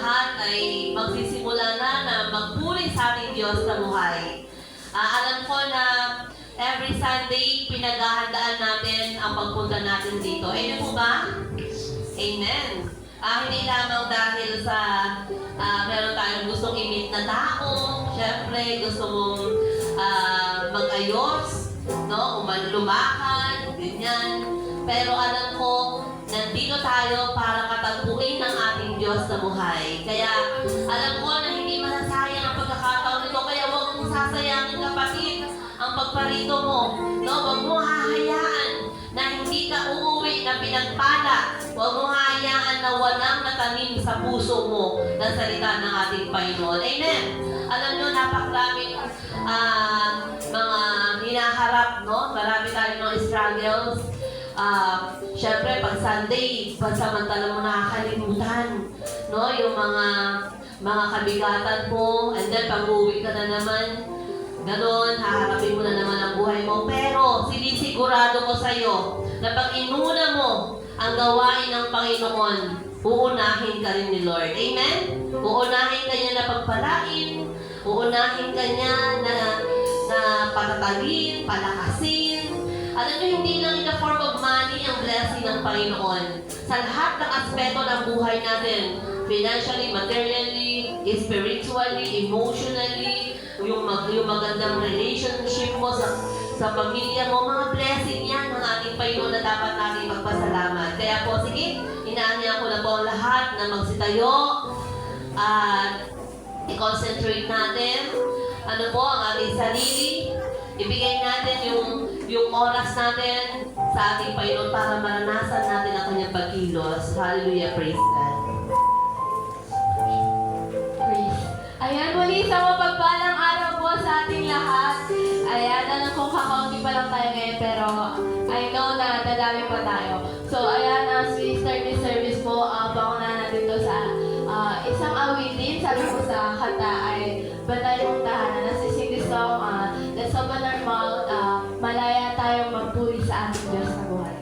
lahat ay magsisimula na magpuri sa ating Diyos na buhay. Alam ko na every Sunday, pinaghahandaan natin ang pagpunta natin dito. Amen po ba? Amen. Hindi lamang dahil sa meron tayong gustong i-meet na tao, syempre gusto mong mag-ayos, no? Lumakad, ganyan. Pero alam ko, nandito tayo para katagpuin ng ating Diyos na buhay. Kaya alam ko na hindi masasayang ang pagkakataon nito. Kaya huwag mong sasayangin, kapatid, ang pagparito mo. No? Huwag mong hahayaan na hindi ka uuwi na pinagpala. Huwag mong hahayaan na walang natanim sa puso mo ng salita ng ating Panginoon. Amen. Alam nyo, napakaraming mga hinaharap, no? Marami tayong mga struggles. Siyempre, pag Sunday, pansamantala mo nakakalimutan, no? Yung mga kabigatan mo, and then pag uwi ka na naman, ganon, haharapin mo na naman ang buhay mo. Pero, sinisigurado ko sa'yo, na pag inuna mo ang gawain ng Panginoon, uunahin ka rin ni Lord. Amen? Uunahin ka niya na pagpalain, uunahin ka niya na patatagin, palakasin. Alam niyo, hindi lang in the form of money ang blessing ng Panginoon. Sa lahat ng aspeto ng buhay natin, financially, materially, spiritually, emotionally, yung magandang relationship mo sa pamilya mo, mga blessing yan ng ating Panginoon na dapat natin magpasalamat. Kaya po, sige, inaanya ko na po ang lahat na magsitayo at i-concentrate natin ano po ang ating sarili. Ibigay natin yung oras natin sa ating Panginoon para maranasan natin ang kanyang pagkilos. Hallelujah, praise God. Ayan, muli sa mapagpalang araw po sa ating lahat. Ayan, alam kong kakaunti pa lang tayo ngayon, pero I know na dadami pa tayo. So, ayan, as we start this service po, pangunahan natin to sa isang awitin. Sabi ko sa kanta ay Banal Mong Tahanan. Nasising this song, let's open our mouth, malaya tayong magpuri sa ating Diyos na buhay.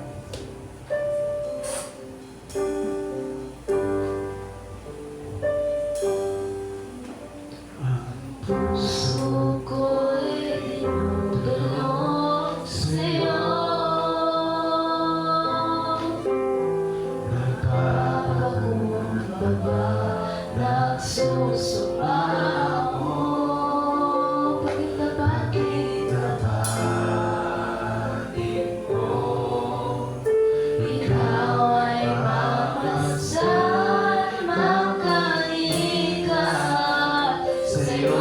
Puso ko'y dinudulog sa'yo. Nagpapakumbaba, nagsusumpa ako. Pagkitabatin mo, ikaw ay mamasan, makalikat. Sa'yo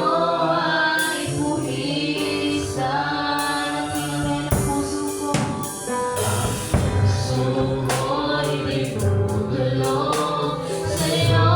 ay puhisan at tingin ang puso ko. Puso ko'y dinudulog sa'yo.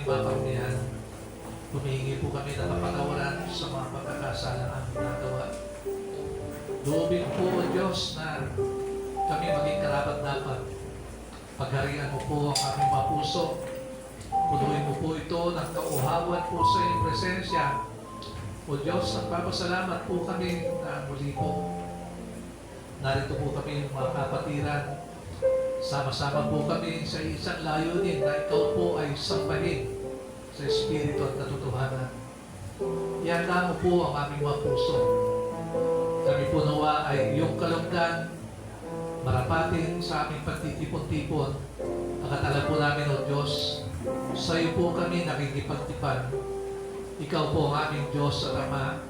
aming maparamihan. Humihingi po kami ng kapatawaran sa mga pagkakasala na aming nagawa. Loobin po, O Diyos, na kami maging karapat-dapat. Pagharian mo po ang aming mga puso. Punuin mo po ito ng kauhawan po sa iyong presensya. O Diyos, nagpapasalamat po kami na muli po. Narito po kami mga kapatiran. Sama-sama po kami sa isang layunin na ikaw po ay sambahin sa Espiritu at katotohanan. Ihanda mo po ang aming mga puso. Kami po nawa ay iyong kalunggan, marapatin sa aming pagtitipon-tipon. Akatala po namin, O Diyos, sa iyo po kami nakikipagtipan. Ikaw po ang aming Diyos at Ama,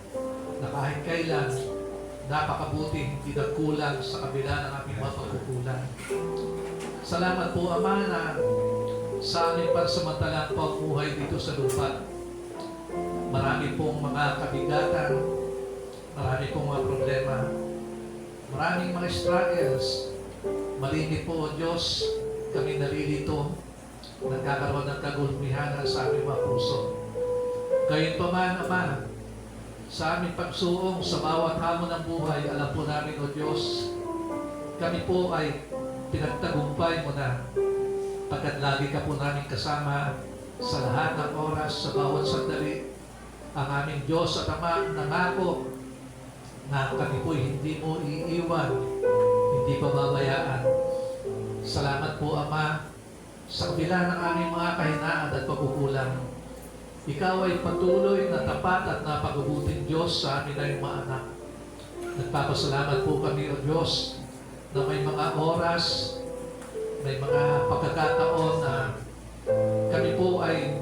na kahit kailan, napakabuti, hindi nagkulang sa kabila ng aming mga pagkukulang. Salamat po, Ama, na sa aming pansamantalang pamumuhay dito sa lupa. Marami pong mga kabigatan, marami pong mga problema, maraming mga struggles. Malimit po, O Diyos, kami nalilito, nagkakaroon ng kagulmihanan sa aming mga puso. Gayunpaman, Ama, sa aming pagsuong sa bawat hamon ng buhay, alam po namin, O Diyos, kami po ay pinagtagumpay mo na pagkat lagi ka po namin kasama sa lahat ng oras, sa bawat sandali. Ang aming Diyos at Ama nangako na kami po hindi mo iiwan, hindi pababayaan. Salamat po, Ama, sa kabila ng aming mga kahinaan at pagkukulang. Ikaw ay patuloy na tapat at napakabuting Diyos sa amin na mga anak. Nagpapasalamat po kami, O Diyos, na may mga oras, may mga pagkakataon na kami po ay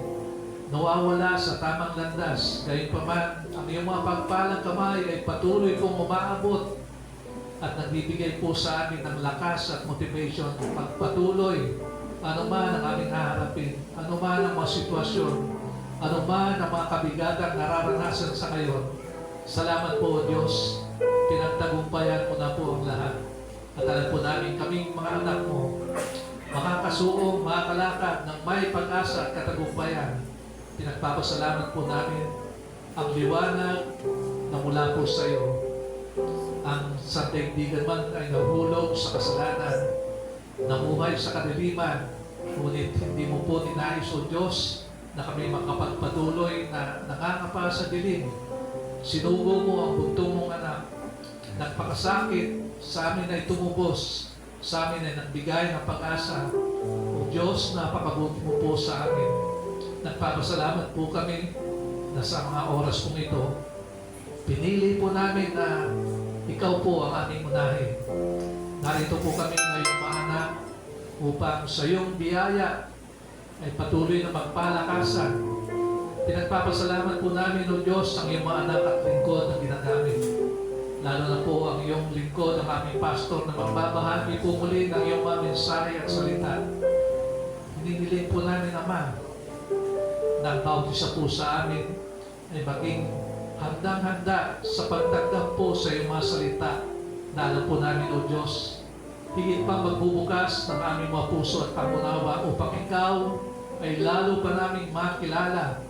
nawawala sa tamang landas. Gayunpaman, ang iyong mga pagpalang kamay ay patuloy pong umaabot at nagbibigay po sa amin ng lakas at motivation pagpatuloy. Ano man ang aming haharapin, ano man ang mga sitwasyon, ano man ang mga kabigatang nararanasan sa ngayon. Salamat po, O Diyos. Pinagtagumpayan mo na po ang lahat. At alam po namin kaming mga anak mo, makakasuong, makakalakad ng may pag-asa at katagumpayan. Pinagpapasalamat po namin ang liwanag na mula po sa iyo. Ang sandaigdigan man ay nahulog sa kasalanan, namuhay sa kadiliman, ngunit hindi mo po ninais, O Diyos, na kami makapagpatuloy na nangangapa sa dilim. Sinugo mo ang buntong mong anak. Nagpakasakit, sa amin ay tumubos, sa amin ay nagbigay ng pag-asa. O Diyos, napakabuti mo po sa amin. Nagpapasalamat po kami na sa mga oras kong ito, pinili po namin na ikaw po ang aming unahin. Narito po kami ngayong mga anak upang sa iyong biyaya ay patuloy na magpalakasan. Pinagpapasalamat po namin, O Diyos, ang iyong mga anak at lingkod na ginagamit. Lalo na po ang iyong lingkod, ang aming pastor na magbabahagi po muli ng iyong mga mensahe at salita. Hinihiling po namin, Ama, na ang bawat isa po sa amin ay maging handang-handa sa pagtanggap po sa iyong mga salita na alam po namin, O Diyos, higit pang magbubukas ng aming mga puso at pangunawa upang ikaw ay lalo pa naming makilala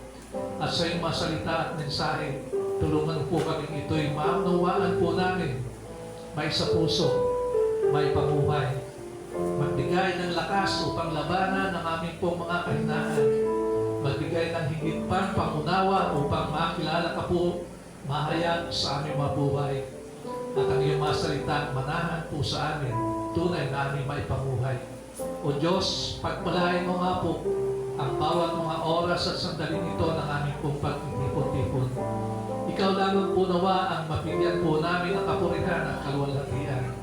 at sa iyong mga salita at mensahe. Tulungan po kami ito'y maunawaan po namin, may sa puso, may pamuhay, magbigay ng lakas upang labanan ang aming pong mga kahinaan, magbigay ng higit pang pangunawa upang makilala ka po, mahayag sa aming mga buhay, at ang iyong mga salita manahan po sa amin, tunay na aming maipamuhay. O Diyos, pagpalain mo nga po ang bawat mga oras at sandaling ito ng aming pong pagtitipon-tipon. Ikaw lamang po nawa ang mapigyan po namin ang kapurihan at kaluwalhatian.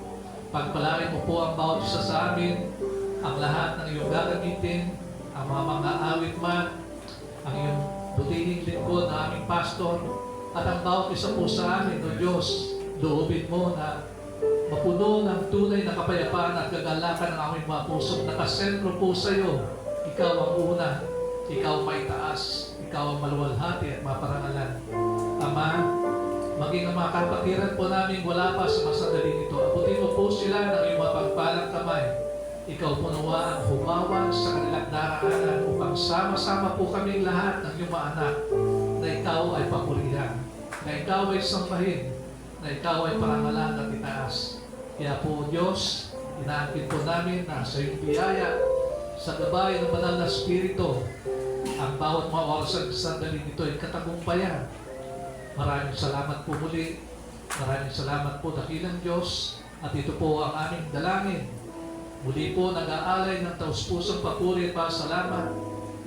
Pagpalain mo po ang bawat isa sa amin, ang lahat ng iyong gagamitin, ang mga awit man, ang iyong butihing lingkod na aming pastor, at ang bawat isa po sa amin, O Diyos, loobin mo na mapuno ng tunay na kapayapaan at kagalakan ng aming mga puso. Nakasentro po sa iyo. Ikaw ang una, ikaw may taas, ikaw ang maluwalhati at maparangalan. Ama, maging ang mga kapatiran po namin wala pa sa mga sandaling ito. Abutin mo po sila ng iyong mga pagpalang kamay. ikaw po nawa ang humawan sa kanilang daraanan upang sama-sama po kaming lahat ng iyong mga anak na ikaw ay papurihan, na ikaw ay sambahin, na ikaw ay parangalan at itaas. Kaya po Diyos, inaangkin po namin na sa iyong biyaya, sa gabay ng banal na Espiritu, ang bawat mga oras at sandali nito ay katagumpayan. Maraming salamat po muli. Maraming salamat po, dakilang Diyos. At ito po ang aming dalangin. Muli po nag-aalay ng taus-pusong papuri at pasalamat.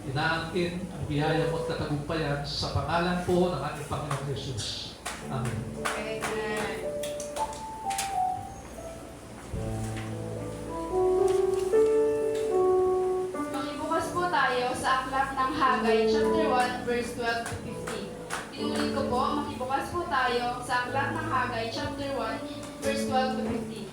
Inaangkin ang biyaya mo at katagumpayan sa pangalan po ng aming Panginoong Jesus. Amen. Makibukas po tayo sa aklat ng Hagay, chapter 1, verse 12 to 15. Inulit ko po, makibukas po tayo sa aklat ng Hagay, chapter 1, verse 12 to 15.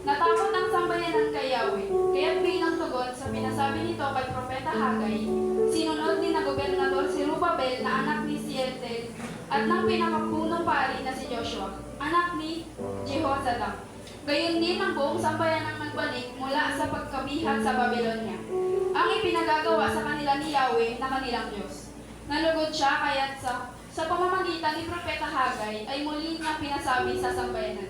Natakot ang sambayanan kay Yahweh, kaya't bilang tugon sa pinasabi nito kay Propeta Hagay, sinunod ni na Gobernador Zerubabel na anak ni Shealtiel at ng pinakapunong pari na si Joshua, anak ni Jehozadak. Gayon din ang buong sambayanang nagbalik mula sa pagkabihat sa Babylonia. Ang ipinagagawa sa kanila ni Yahweh na kanilang Diyos. Nalugod siya kaya't sa pamamagitan ni Propeta Hagay ay muli niya pinasabi sa sambayanan.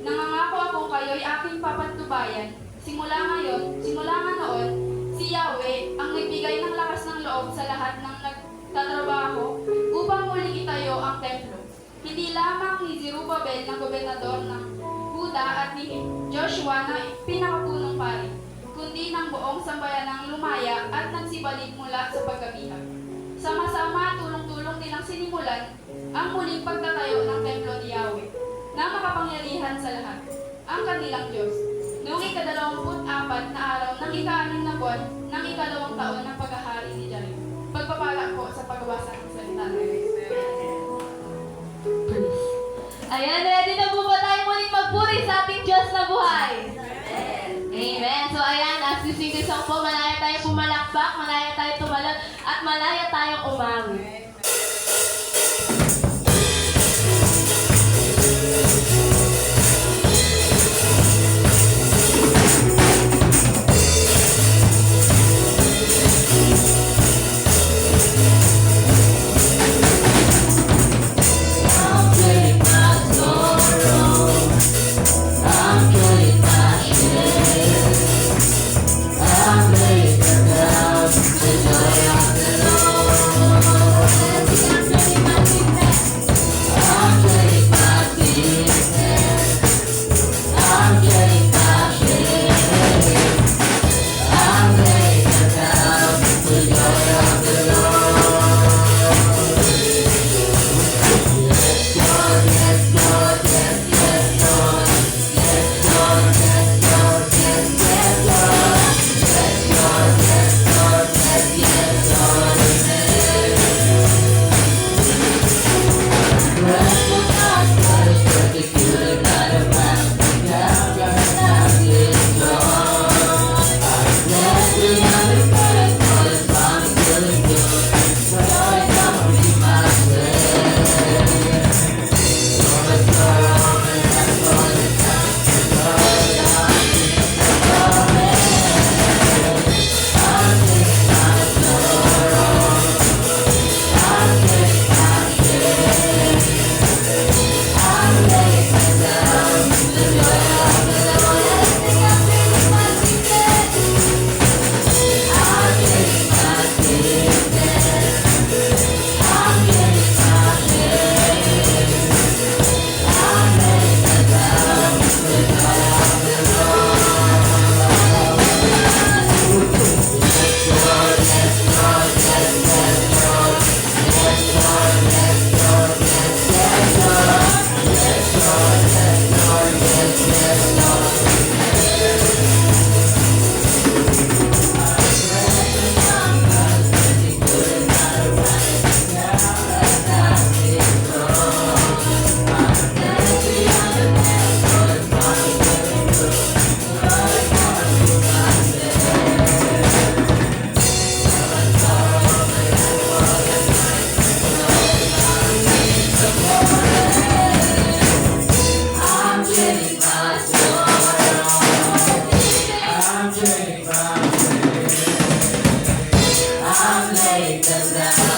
Nangangako akong kayo'y aking papantubayan. Simula nga noon, si Yahweh ang nagbigay ng lakas ng loob sa lahat ng nagtatrabaho upang muling itayo ang templo. Hindi lamang ni Zerubabel na gobernador ng Huda at ni Joshua na pinakapunong pari, kundi ng buong sambayanang lumaya at nagsibalik mula sa pagkabihat. Sama-sama tulong-tulong nilang sinimulan ang muling pagtatayo ng templo ni Yahweh na makapangyarihan sa lahat, ang kanilang Diyos. Noong ika-24 na araw ng ika-6 na buwan ng ika-2 taon ng paghahari ni Dario. Pagpapala po sa pagbabasa ng salita ng Diyos. Ayan, ready na po ba tayo muling magpuri sa ating Diyos na buhay? Amen. So ayan, as we sing this song po, malaya tayong pumalakpak, malaya tayong tumalon, at malaya tayong umawit. I'm laying down the joy of the Lord. I've laid them down.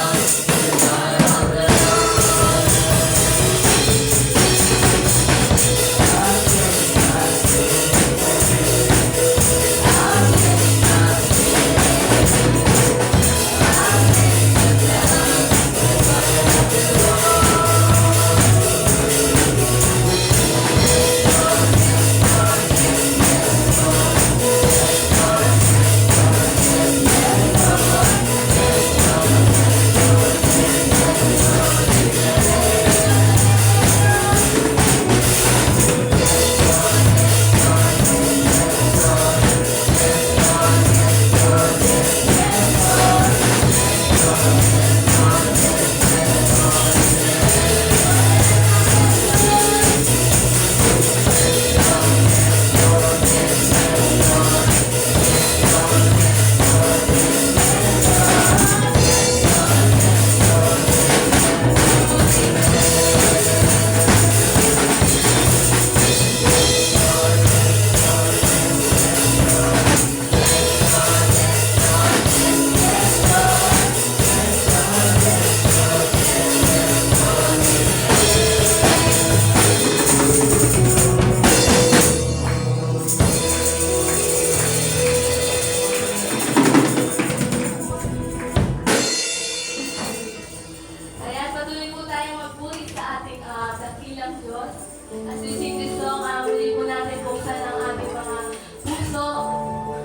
Ayan, patuloy po tayong magpuri sa ating dakilang Diyos. At si Kristo, muli po natin buksan ang ating mga puso.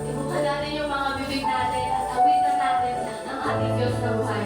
Ibukan natin yung mga bibig natin at awitan natin ang ating Diyos na buhay.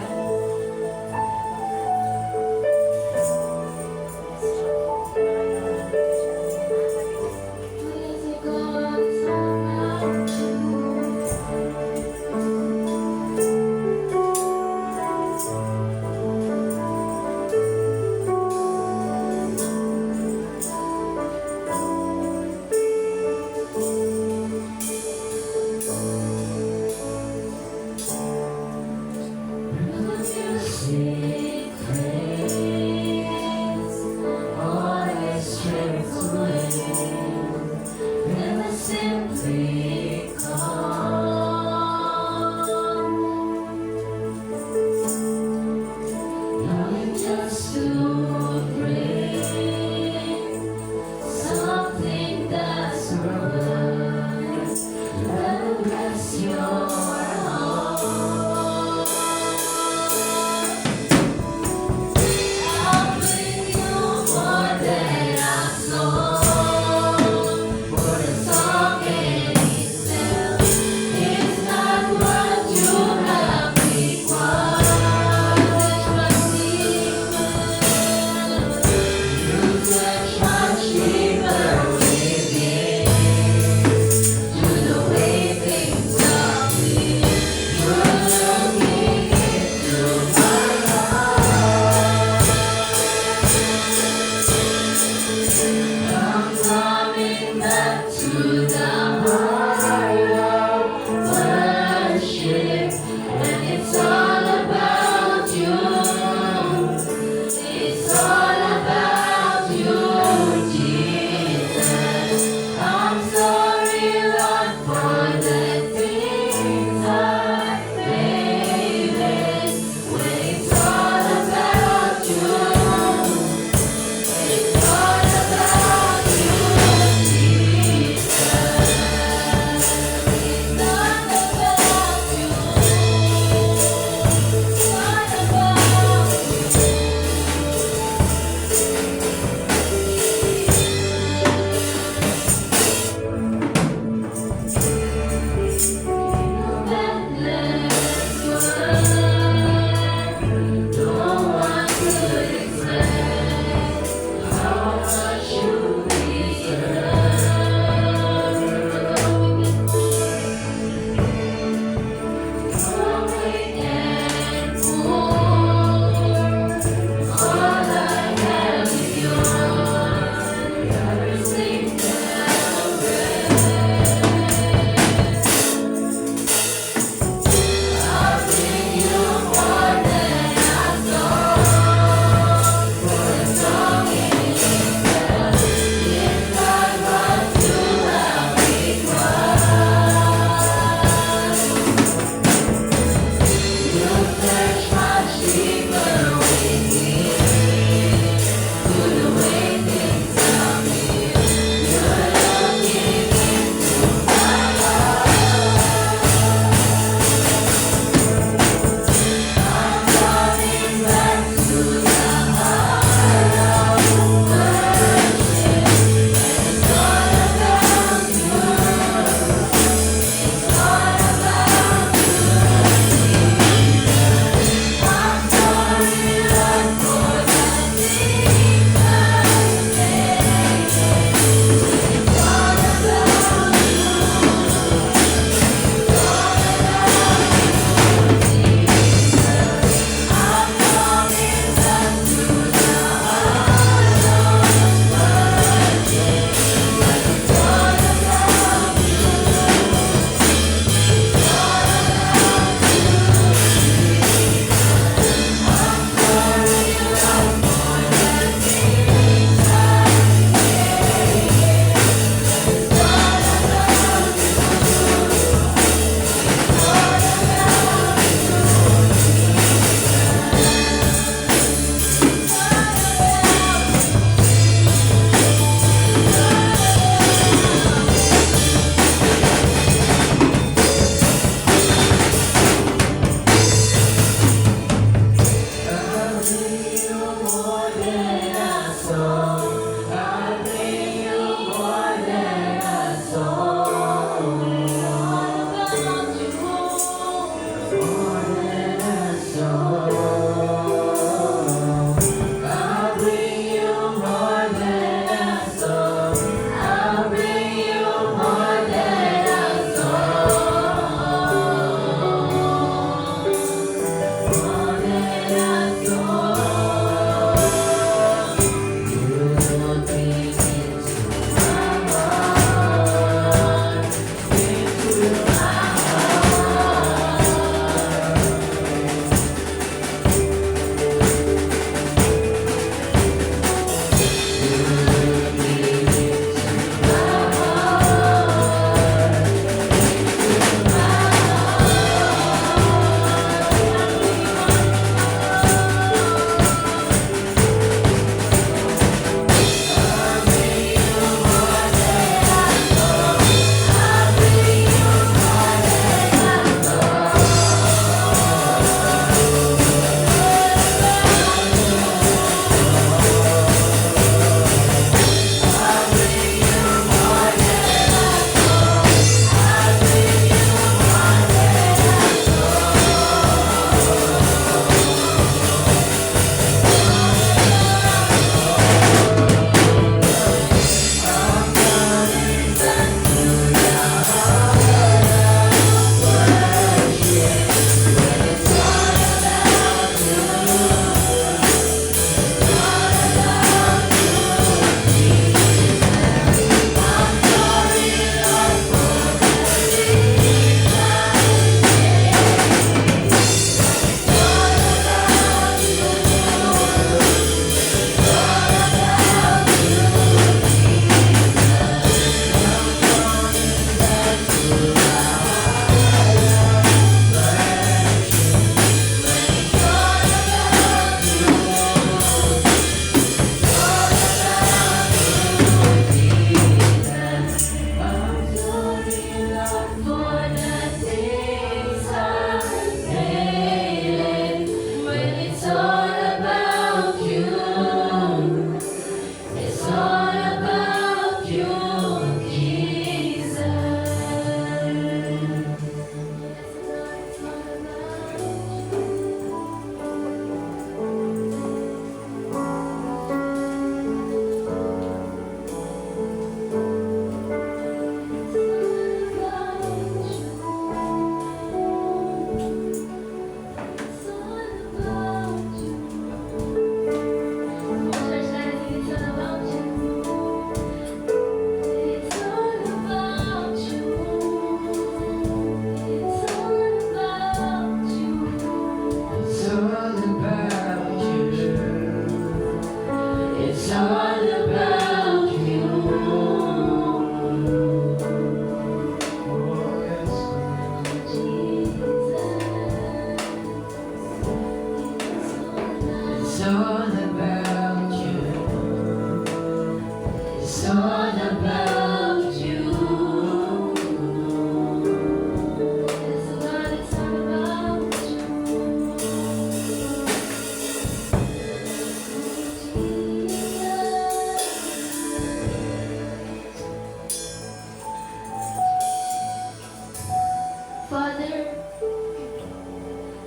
Father,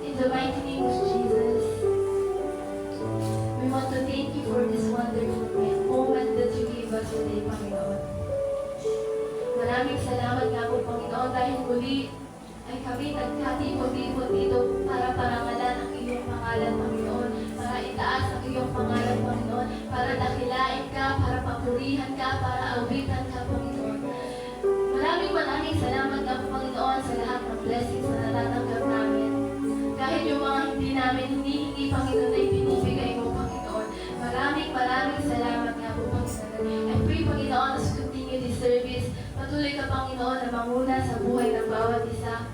in the mighty name of Jesus, we want to thank you for this wonderful moment that you gave us today, Panginoon. Maraming salamat nga po, Panginoon, dahil muli ay kami nagkatipon-tipon dito para parangalan ang iyong pangalan, Panginoon, para itaas ang iyong pangalan, Panginoon, para dakilain ka, para papurihan ka, para awitan ka, Panginoon. Maraming salamat nga po, Panginoon, sa lahat ng blessings na natatanggap namin. Kahit yung mga hindi namin hinihingi, Panginoon, ay binibigay mo, Panginoon. Maraming salamat nga po, Panginoon. I pray, Panginoon, as we continue this service, patuloy ka, Panginoon, na manguna sa buhay ng bawat isa.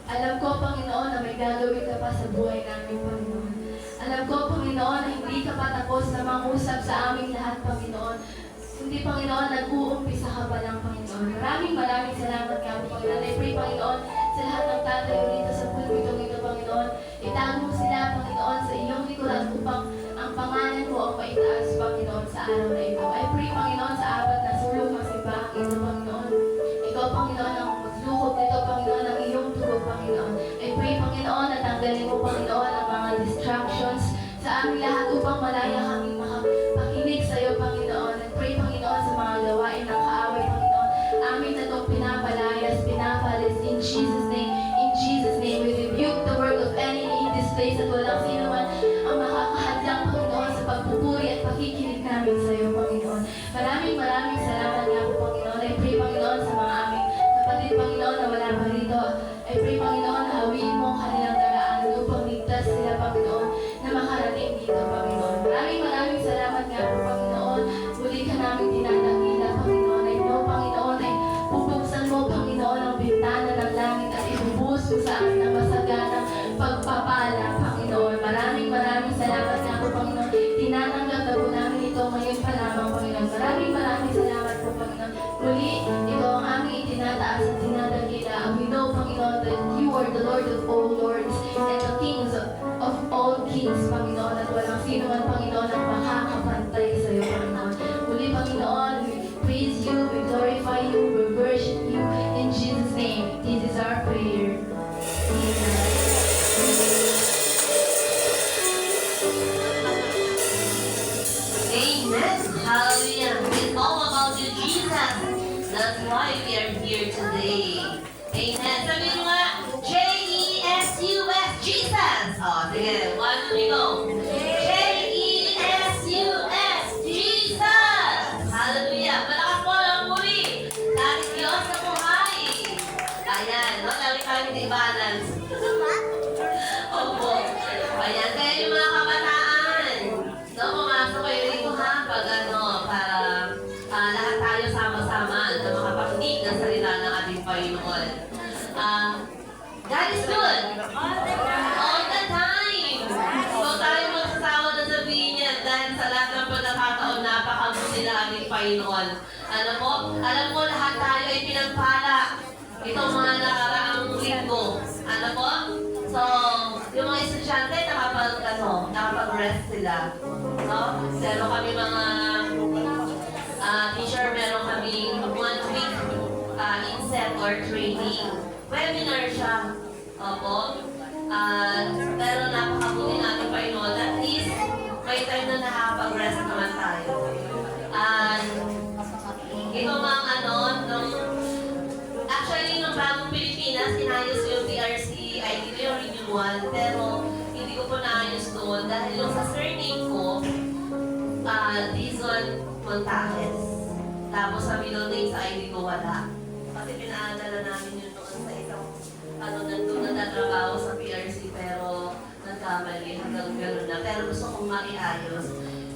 Alam ko, Panginoon, na may gagawin ka pa sa buhay namin, Panginoon. Alam ko, Panginoon, na hindi ka pa tapos na mangusap sa aming lahat, Panginoon. Kundi, Panginoon, nag-uumpisa ka pa lang, Panginoon. Maraming salamat nga po, Panginoon. I pray, Panginoon, sa lahat ng tatayo dito sa pulpitong ito, Panginoon. Itago mo sila, Panginoon, sa iyong likuran upang ang pangalan mo ang maitaas, Panginoon, sa araw na ito. I pray, Panginoon, sa apat na sulok ng simbahang ito, Panginoon. Ikaw, Panginoon, ang maglukot nito, Panginoon, ang iyong tugod, Panginoon. I pray, Panginoon, na tanggalin mo, Panginoon, ang mga distractions sa aming lahat upang malaya kami makapakinig sa iyo, Panginoon. I pray, Panginoon, sa mga gawain ng kaaway, Panginoon. Amin na itong pinapalayas, pinapalis in Jesus' name. In Jesus' name, we rebuke the work of enemy in this place at walang sino man ang makakahadlang, Panginoon, sa pagpupuri at pakikinig namin sa iyo, Panginoon. Maraming salamat nga po, Panginoon. I pray, Panginoon, sa mga aming kapatid, Panginoon, na wala pa rito. I pray, Panginoon, na hawiin mo ang kanilang daraanan upang ligtas sila, Panginoon, na makarating dito, Panginoon. Maraming salamat nga po, Panginoon. Muli ka namin dinadakila, Panginoon. I know, Panginoon, ay bubuksan mo, Panginoon, ang bintana ng langit at ibubuhos mo sa amin ang masaganang pagpapala, Panginoon. Maraming salamat nga po, Panginoon. Tinatanggap na po namin ito ngayon pa lamang, Panginoon. Maraming salamat po, Panginoon. Muli, ito ang aming itinataas at dinadakila. We know, Panginoon, that you are the Lord of all lords and the kings of all kings, Panginoon. At walang sino man, Panginoon, ang makakapantay sa iyo, Panginoon. Muli, Panginoon, we praise you, we glorify you, we worship you. In Jesus' name, this is our prayer. Amen. Amen. Hallelujah. It's all about you, Jesus. That's why we are here today. Amen. Sabihin mo nga, J-E-S-U-S, Jesus. Oh, sige. 1, 2, 3, go. J-E-S-U-S, Jesus. Hallelujah. Malakas po ang muli. Dahil Diyos sa buhay. Ayan. No? Lagi kami di balance. Opo. Ayan. Kaya yung mga kabataan, no, pumasok kayo rito ha, pag para lahat tayo sama-sama na makapakinig ng salita ng ating Panginoon. God is good. All the time. So tayo magsasawa na sabihin niya dahil sa lahat ng pagkakataon napakabuti na ating Panginoon. Ano po? Alam ko lahat tayo ay pinagpala. Itong mga nakaraang linggo. Ano po? So, yung mga estudyante nakapag-rest sila. No? Pero kami mga teacher, meron kami 1 week inset or training. Webinar siya. Opo. Pero napakabuti natin Panginoon. At least, may time na nakapag-rest naman tayo. Ito mga actually, nung bagong Pilipinas, inayos yung PRC, ID ko yung renewal, pero hindi ko po naayos doon dahil yung sa surname ko, Dizon Montajes. Tapos sa middle name sa ID ko wala. Kasi pinaadala namin yun doon sa isang nandun na tatrabaho sa PRC pero nagkamali hanggang gano'n na. Pero gusto kong maiayos.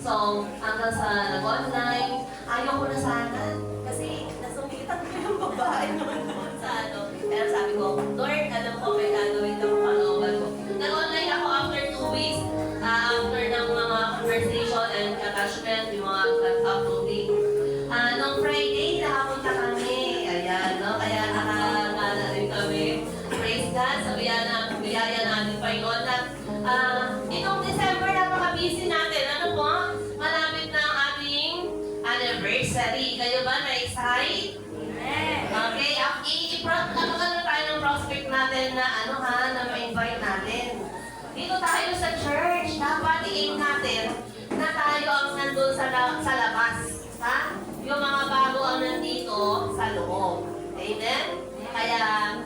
So, hanggang sa nag-online, ayaw ko na sana. Kasi nasumitan ko yung babae naman doon sa Pero sabi ko, Lord, alam ko may gagawin ka mo kalooban ko. Nag-online ako after 2 weeks. After ng mga conversation and attachment, yung mga uploading. Nung Friday, nakapunta kami. Ayan, no? Kaya nakakala rin kami. Praise God, sa biyaya natin Panginoon. Itong December, napaka-busy natin. Ano po? Malapit na ang ating anniversary. Kayo ba na-excite? Okay, ano tayo ng prospect natin na na ma-invite natin. Dito tayo sa church, dapat i-aim natin na tayo ang nandun sa labas. Ha? Yung mga bago ang nandito sa loob. Amen? Kaya,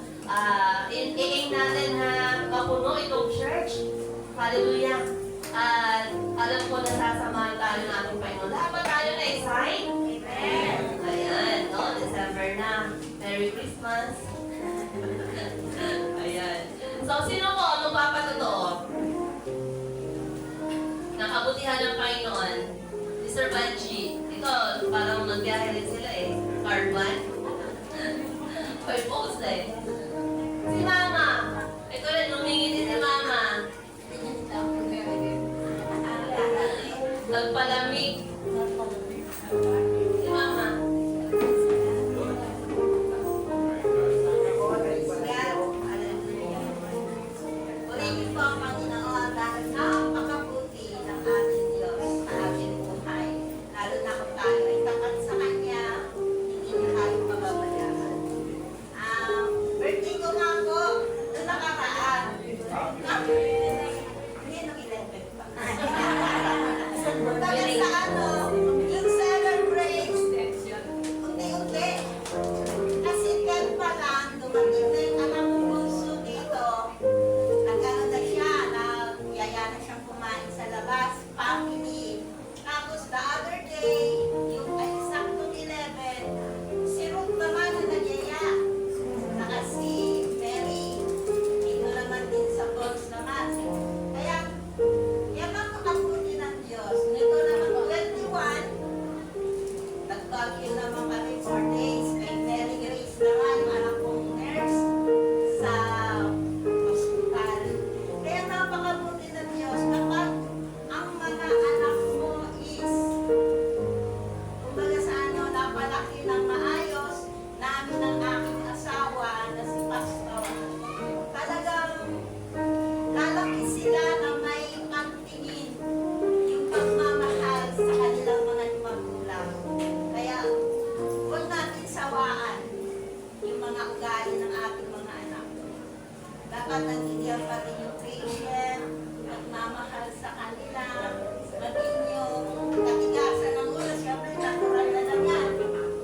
i-aim natin na mapuno itong church. Hallelujah. At alam ko na sasamahan tayo ng ating Panginoon. Dapat tayo na excited. Amen. Ayan, no? December na. Merry Christmas. Ayan. So, sino po magpapatotoo? Nakabutihan ng Panginoon. Si Sir Banji. Ito, parang nagbiyahe rin sila eh. Caravan. May post eh. Si Mama. Ito rin, humingi din si Mama. Nagpalamig. Si Mama. Purihin po ang Panginoon dahil napakabuti ng ating Diyos sa ating buhay. Lalo na kung tayo ay tapat sa Kanya, hindi niya tayo pababayaan. Birthday ko nga po, noong nakaraan. Hindi nung 11 pa. Dahil sa yung celebrate, unti-unti. Kasi 10 pa lang, dumating na yung anak ko bunso dito. Nagano na siya, nagyaya na siyang kumain sa labas, family. Tapos the other day, yung ay saktong 11, si Ruth naman na nagyaya. Saka si Mary, dito naman din sa box naman. Kaya, yan ang kapunin ng Diyos. Nito naman 21, nag-Baguio naman kami 4 days. Kay Mary Grace naman, yung anak kong nurse, sa hospital. Kaya napakabuti ng Diyos kapag ang mga anak mo is kumbaga sa napalaki ng maayos namin ang aking asawa na si Pastor. Talagang lalaki sila na may pantingin yung pagmamahal sa kanilang mga magulang. Kaya huwag natin sawaan yung mga ugali ng ating mga anak. Dapat nandiyan pa rin yung patient, magmamahal sa kanila, maging yung katigasan ng ulo. Siyempre, natural na lang yan.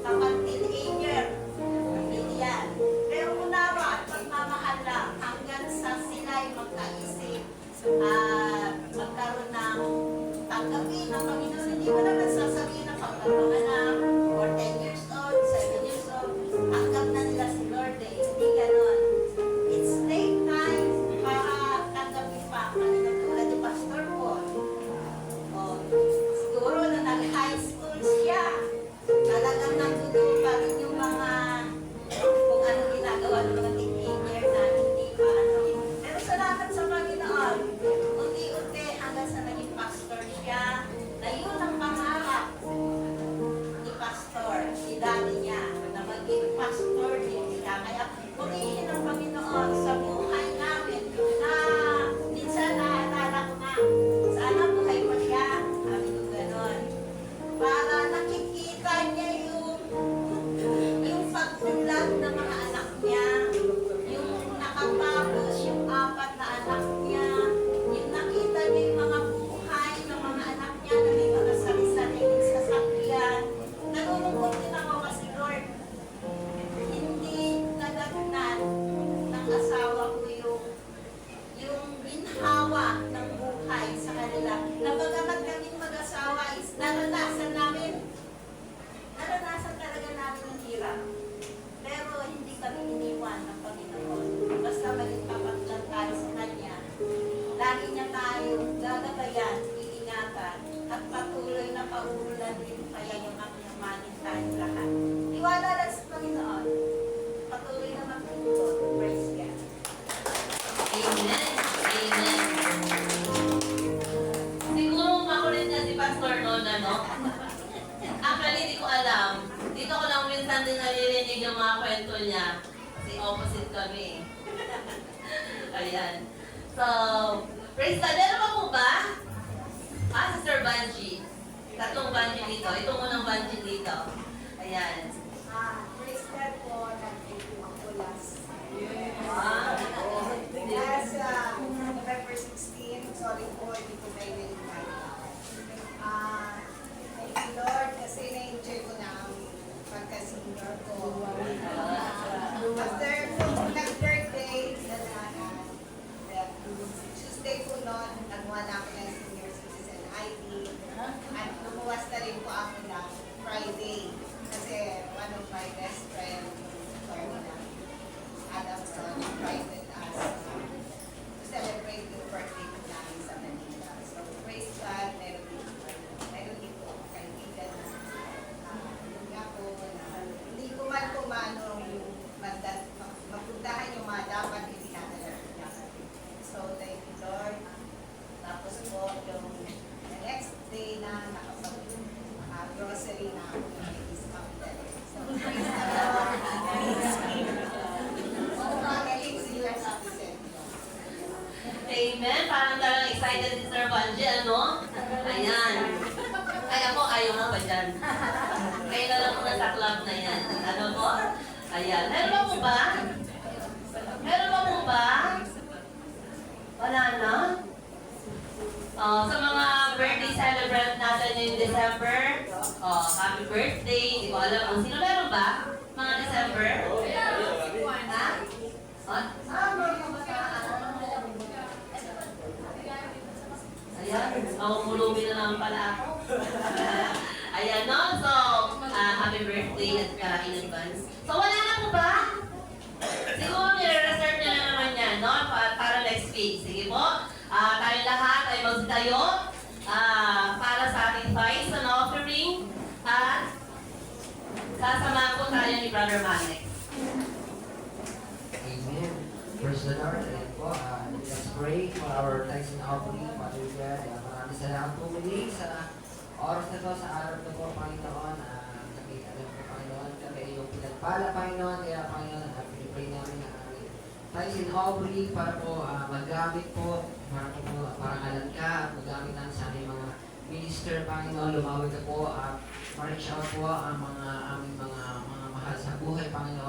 Kapag teenager, hindi yan. Pero unawa at magmamahal lang hanggang sa sila'y magkaisip at magkaroon ng tanggapin ng Panginoon. Hindi mo naman sasabihin na pagkapanganak or 10 years old, 7 years old, tanggap na nila si Lord eh. Hindi ganon. It's late time para tanggapin pa ang kanilang tulad ni Pastor Paul. O, siguro na nag-high school siya, talagang nandun pa rin yung mga kung ano ginagawa ng mga teenager na hindi pa ano. Pero salamat sa Panginoon, unti-unti hanggang sa naging pastor siya, na yun ang pangarap ni Pastor, si daddy niya, na maging pastor din siya. Kaya purihin ang Panginoon sa buhay namin na minsan naalala ko na, sana buhay pa siya, sabi ko gano'n. Para nakikita niya yung pagtulad ng mga anak niya, yung nakatapos yung 4 na anak niya, yung nakita niya yung mga buhay ng mga anak niya na may mga sari-sariling sasakyan. Nalulungkot din ako kasi Lord, hindi nagagnan ng asawa ko yung ginhawa ng buhay sa kanila. Na bagamat kaming mag-asawa is naranasan talaga namin ang hirap. Pero hindi kami iniwan ng Panginoon. Basta maging tapat lang tayo sa Kanya. Lagi niya tayong gagabayan, iingatan, at patuloy na paulan din kaya yung aking tayo lahat. Iwala lang sa Panginoon. Patuloy na magtutulog. Praise God. Amen. Amen. Siguro makulit na si Pastor noon, ano? Actually, hindi ko alam. Dito ko lang minsan din naririnig yung mga kwento niya. Kasi opposite kami. Ayan. So, praise God. Meron pa po ba? Sister Banji. Tatlong Banji dito. Itong unang Banji dito. Ayan. Praise God po. Nandito ako last. Ah, dapat itinadala niya. So, thank you, Lord. Tapos po, yung the next day na grocery na ako is pagdala. So, praise the Lord. Magaling sila sa atin. Amen. Parang talagang excited si Sir Banji, ano? Ayan. Ay, ako, ayaw na ba dyan? Kayo na lang muna sa club na yan. Ano po? Ayan. Meron ba po ba? Meron ba po ba? Wala na? Sa mga birthday celebrant natin in December, happy birthday. Hindi ko alam kung sino meron ba? Mga December? Ha? Mga kabataan. Ayan, mamumulubi na naman pala ako. Ayan, no? So, happy birthday at in advance. So, wala na po ba? Siguro nire-reserve nyo na naman yan, no? Para next week. Sige po. Tayo lahat ay magsitayo para sa ating tithes and offering. At sasama po tayo ni Brother Manek. Amen. Praise the Lord. Ayan po. Let's pray for our thanks and offering. Father God, maraming salamat po muli sa oras na to, sa araw na po, Panginoon. Kami alam po, Panginoon, kami yung pinagpala, Panginoon. Kaya, Panginoon, pinipray namin ang aming thanks and offering para po magamit po, para ngalan ka, at magamit namin sa aming mga minister, Panginoon. Lumawag ka po, ma-reach out po ang aming mga mahal sa buhay, Panginoon.